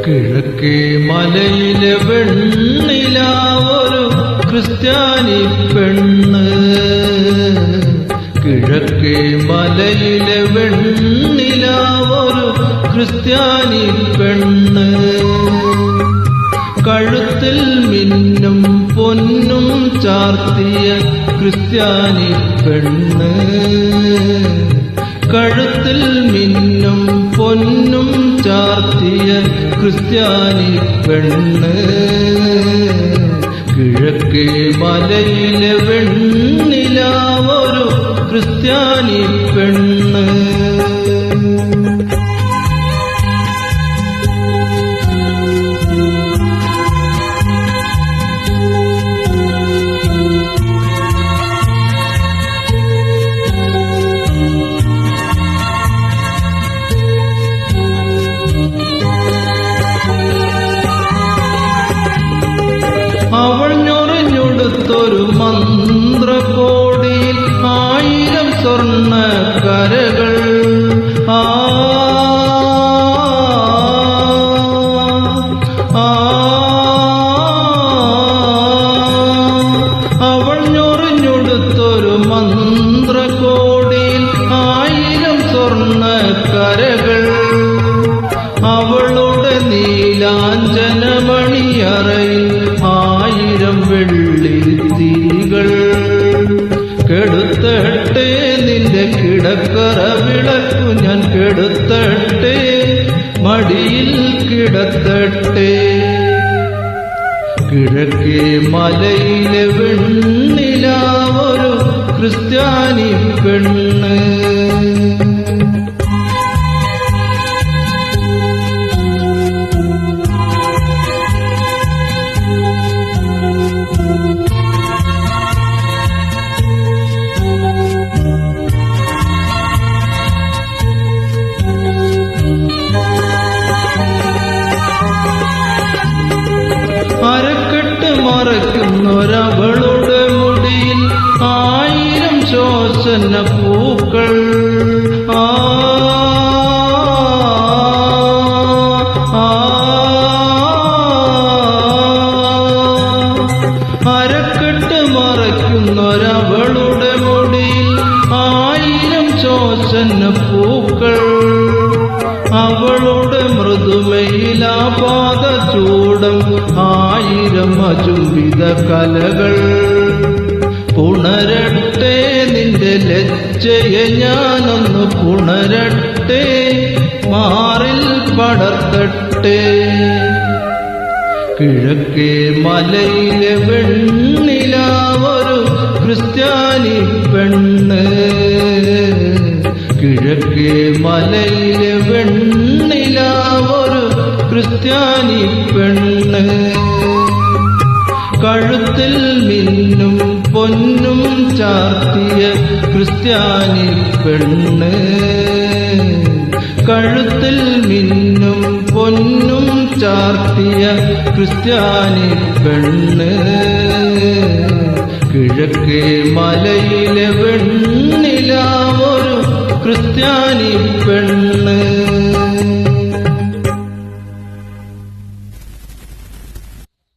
കിഴക്കേ മലയിലെ വെണ്ണിലാവൊരു ക്രിസ്ത്യാനി പെണ്ണ്. കിഴക്കേ മലയിലെ വെണ്ണിലാവൊരു ക്രിസ്ത്യാനി പെണ്ണ്. കഴുത്തിൽ മിന്നും പൊന്നും ചാർത്തിയ ക്രിസ്ത്യാനി പെണ്ണ്. കഴുത്തിൽ മിന്നും പൊന്നും ചാർത്തിയ ക്രിസ്ത്യാനി പെണ്ണ്. കിഴക്കേ മലയിലെ വെണ്ണിലാവൊരു ക്രിസ്ത്യാനി പെണ്ണ്. അവൾ ഞൊറിഞ്ഞൊടുത്തൊരു മന്ത്രകോടിയിൽ 1000 സ്വർണ്ണ കരകൾ. അവൾ ഞൊറിഞ്ഞൊടുത്തൊരു മന്ത്രകോടിയിൽ 1000 സ്വർണ്ണ കരകൾ. അവളുടെ നീലാഞ്ജനമണിയറയിൽ 1000 വെള്ളിത്തിരികൾ. കെടുത്തട്ടെ നിന്റെ കിടക്കറ വിളക്കു ഞാൻ, കെടുത്തട്ടെ മടിയിൽ കിടത്തട്ടെ. കിഴക്കേ മലയിലെ വെണ്ണിലാവൊരു ക്രിസ്ത്യാനി പെണ്ണ്. അരക്കെട്ട് മറയ്ക്കുന്നൊരവളുടെ മുടിയിൽ 1000 ശോഷന പൂക്കൾ. അരക്കെട്ട് മറയ്ക്കുന്നൊരവളുടെ മുടിയിൽ 1000 ശോഷന പൂക്കൾ. അവളുടെ മൃദുമയിലാപാദചൂടം 1000 അചുംബിത കലകൾ. പുണരട്ടെ നിന്റെ ലജ്ജയെ ഞാനൊന്ന് പുണരട്ടെ, മാറിൽ പടർത്തട്ടെ. കിഴക്കേ മലയിലെ വെണ്ണിലാവൊരു ക്രിസ്ത്യാനി പെണ്ണ്. കിഴക്കേ മലയിലെ വെണ്ണിലാവൊരു ക്രിസ്ത്യാനി പെണ്ണ്. കഴുത്തിൽ മിന്നും പൊന്നും ചാർത്തിയ ക്രിസ്ത്യാനി പെണ്ണ്. കഴുത്തിൽ മിന്നും പൊന്നും ചാർത്തിയ ക്രിസ്ത്യാനി പെണ്ണ്. കിഴക്കേ മലയിലെ വെണ്ണിലാവൊരു ക്രിസ്ത്യാനി പെണ്ണ്.